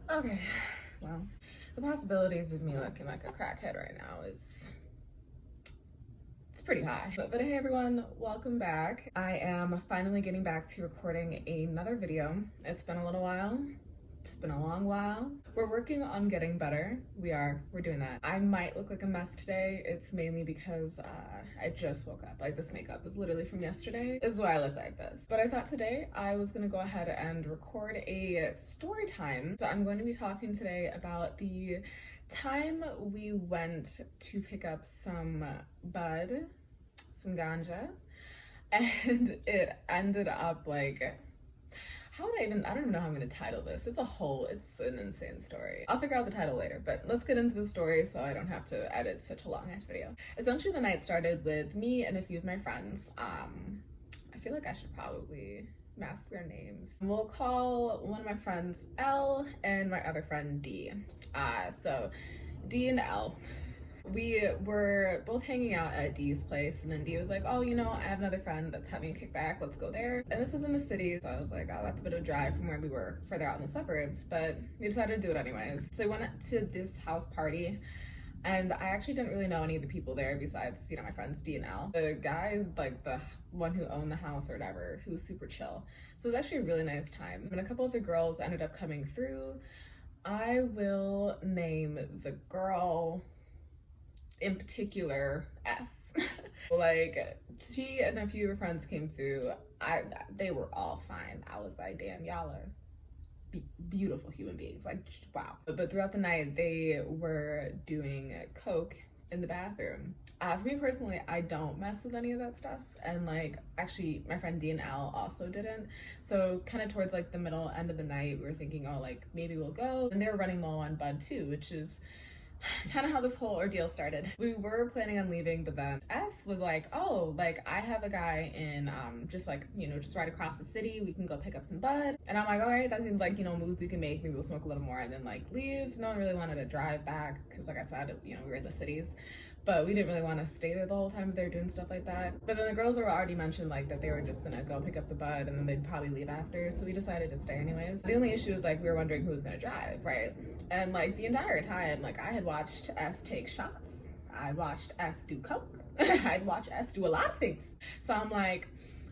Okay, well, the possibilities of me looking like a crackhead right now it's pretty high. But hey everyone, welcome back. I am finally getting back to recording another video. It's been a little while. It's been a long while. We're working on getting better. We're doing that. I might look like a mess today. It's mainly because I just woke up. Like, this makeup is literally from yesterday. This is why I look like this. But I thought today I was gonna go ahead and record a story time. So I'm going to be talking today about the time we went to pick up some bud, some ganja, and it ended up like, I don't even know how I'm gonna title this. It's an insane story. I'll figure out the title later, but let's get into the story so I don't have to edit such a long ass video. Essentially, the night started with me and a few of my friends. I feel like I should probably mask their names. We'll call one of my friends L and my other friend D. So D and L. We were both hanging out at Dee's place, and then Dee was like, oh, you know, I have another friend that's having a kickback, let's go there. And this was in the city, so I was like, oh, that's a bit of a drive from where we were further out in the suburbs, but we decided to do it anyways. So we went to this house party, and I actually didn't really know any of the people there besides, you know, my friends D and L. The guy is like the one who owned the house or whatever, who was super chill. So it was actually a really nice time. And a couple of the girls ended up coming through. I will name the girl in particular S. Like, she and a few of her friends came through. They were all fine. I was like, damn, y'all are beautiful human beings, like, wow. But throughout the night they were doing coke in the bathroom. For me personally, I don't mess with any of that stuff, and like, actually my friend D and L also didn't. So kind of towards like the middle end of the night, we were thinking, oh, like maybe we'll go, and they were running low on bud too, which is kind of how this whole ordeal started. We were planning on leaving, but then S was like, oh, like I have a guy in just like, you know, just right across the city, we can go pick up some bud. And I'm like, all right, that seems like, you know, moves we can make. Maybe we'll smoke a little more and then like leave. No one really wanted to drive back because, like I said, you know, we were in the cities, but we didn't really want to stay there the whole time they were doing stuff like that. But then the girls were already mentioned like that they were just gonna go pick up the bud and then they'd probably leave after, so we decided to stay anyways. The only issue is like we were wondering who was gonna drive, right? And like the entire time, like I had watched S take shots, I watched S do coke, I'd watch S do a lot of things. So I'm like,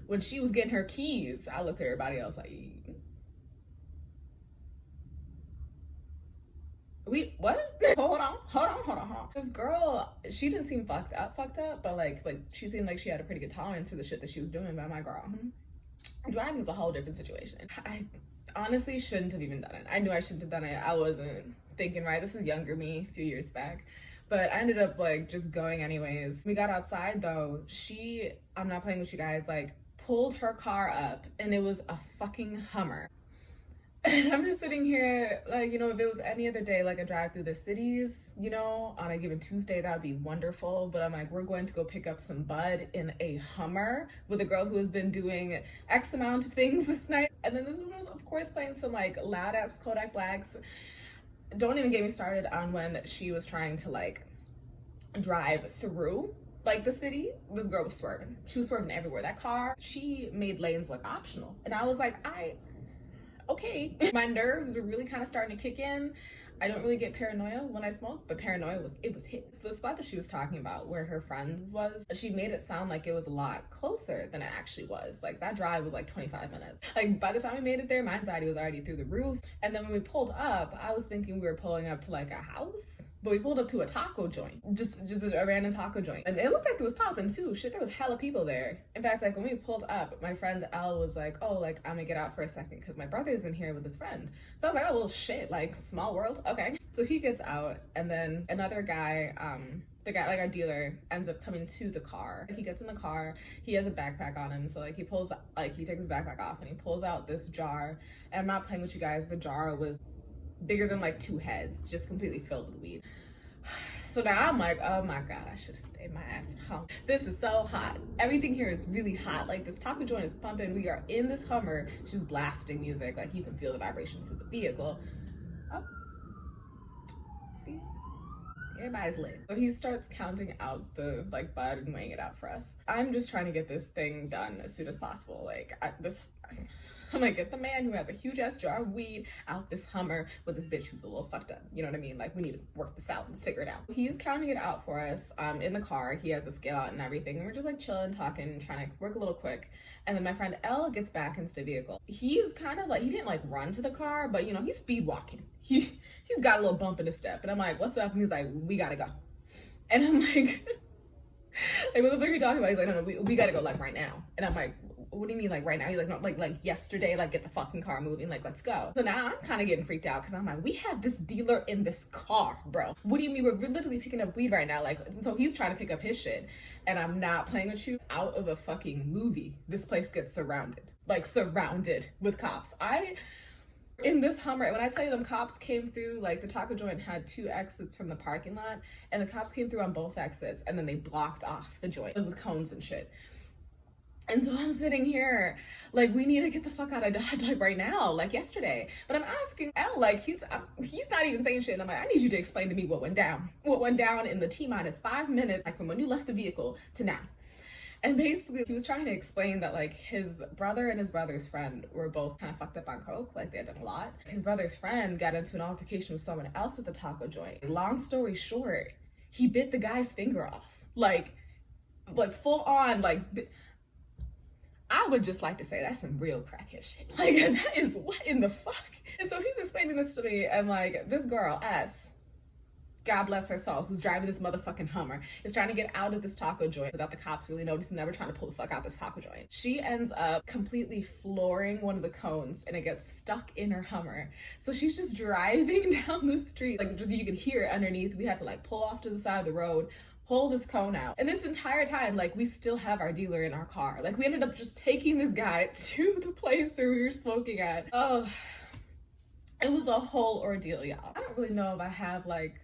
when she was getting her keys, I looked at everybody else like, what? hold on. This girl, she didn't seem fucked up, but like she seemed like she had a pretty good tolerance for the shit that she was doing. But my girl, driving is a whole different situation. I honestly shouldn't have even done it. I knew I shouldn't have done it. I wasn't thinking right. This is younger me, a few years back. But I ended up like just going anyways. We got outside though. I'm not playing with you guys, like pulled her car up and it was a fucking Hummer. And I'm just sitting here like, you know, if it was any other day, like a drive through the cities, you know, on a given Tuesday, that would be wonderful. But I'm like, we're going to go pick up some bud in a Hummer with a girl who has been doing X amount of things this night. And then this one was, of course, playing some like loud ass Kodak Blacks. Don't even get me started on when she was trying to like drive through like the city. This girl was swerving. She was swerving everywhere. That car, she made lanes look optional. And I was like, okay. My nerves are really kind of starting to kick in. I don't really get paranoia when I smoke, but paranoia was hit. The spot that she was talking about where her friend was, she made it sound like it was a lot closer than it actually was. Like that drive was like 25 minutes. Like by the time we made it there, my anxiety was already through the roof. And then when we pulled up, I was thinking we were pulling up to like a house, but we pulled up to a taco joint, just a random taco joint. And it looked like it was popping too. Shit, there was hella people there. In fact, like when we pulled up, my friend L was like, oh, like I'm gonna get out for a second because my brother's in here with his friend. So I was like, oh, well shit, like small world. Okay. So he gets out and then another guy, the guy, like our dealer, ends up coming to the car. He gets in the car, he has a backpack on him. So like he takes his backpack off and he pulls out this jar. And I'm not playing with you guys, the jar was bigger than like 2 heads, just completely filled with weed. So now I'm like, oh my God, I should have stayed my ass at home. This is so hot. Everything here is really hot. Like this taco joint is pumping. We are in this Hummer. She's blasting music. Like you can feel the vibrations of the vehicle. Oh, see? Everybody's lit. So he starts counting out the like bud and weighing it out for us. I'm just trying to get this thing done as soon as possible. Like I'm like, get the man who has a huge ass jar of weed out this Hummer with this bitch who's a little fucked up. You know what I mean? Like, we need to work this out. Let's figure it out. He's counting it out for us in the car. He has a scale out and everything. And we're just like chilling, talking, trying to work a little quick. And then my friend Elle gets back into the vehicle. He's kind of like, he didn't like run to the car, but you know, he's speed walking. He's got a little bump in his step. And I'm like, what's up? And he's like, we gotta go. And I'm like, like, what the fuck are you talking about? He's like, no, we gotta go like right now. And I'm like, what do you mean like right now? He's like, no, like yesterday, like get the fucking car moving, like let's go. So now I'm kind of getting freaked out because I'm like, we have this dealer in this car, bro. What do you mean? We're literally picking up weed right now. Like, so he's trying to pick up his shit and I'm not playing with you. Out of a fucking movie, this place gets surrounded, like surrounded with cops. In this Hummer, when I tell you them cops came through, like the taco joint had 2 exits from the parking lot and the cops came through on both exits and then they blocked off the joint with cones and shit. And so I'm sitting here, like, we need to get the fuck out of Dodge, like, right now, like, yesterday. But I'm asking Elle, like, he's not even saying shit. And I'm like, I need you to explain to me what went down. What went down in the T-minus 5 minutes, like, from when you left the vehicle to now. And basically, he was trying to explain that, like, his brother and his brother's friend were both kind of fucked up on coke. Like, they had done a lot. His brother's friend got into an altercation with someone else at the taco joint. Long story short, he bit the guy's finger off. Like full on, like... I would just like to say that's some real crackhead shit. Like, that is what in the fuck? And so he's explaining this to me, and like, this girl, S, God bless her soul, who's driving this motherfucking Hummer, is trying to get out of this taco joint without the cops really noticing that we're trying to pull the fuck out this taco joint. She ends up completely flooring one of the cones, and it gets stuck in her Hummer. So she's just driving down the street. Like, just, you can hear it underneath. We had to like pull off to the side of the road, pull this cone out. And this entire time, like, we still have our dealer in our car. Like, we ended up just taking this guy to the place where we were smoking at. Oh, it was a whole ordeal, y'all. I don't really know if I have, like,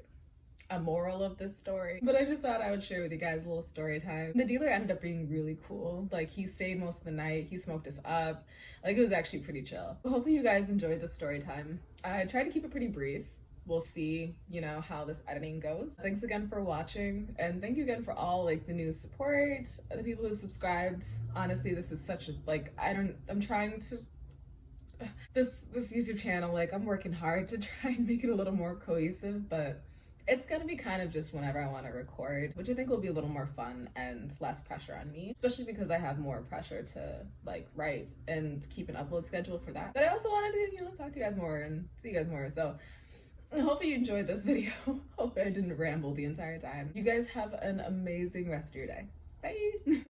a moral of this story, but I just thought I would share with you guys a little story time. The dealer ended up being really cool. Like, he stayed most of the night. He smoked us up. Like, it was actually pretty chill. Hopefully you guys enjoyed the story time. I tried to keep it pretty brief. We'll see, you know, how this editing goes. Thanks again for watching, and thank you again for all like the new support, the people who subscribed. Honestly, this is such a, like, I'm trying to, this YouTube channel, like, I'm working hard to try and make it a little more cohesive, but it's gonna be kind of just whenever I want to record, which I think will be a little more fun and less pressure on me, especially because I have more pressure to like write and keep an upload schedule for that. But I also wanted to, you know, talk to you guys more and see you guys more. So hopefully you enjoyed this video. Hope I didn't ramble the entire time. You guys have an amazing rest of your day. Bye.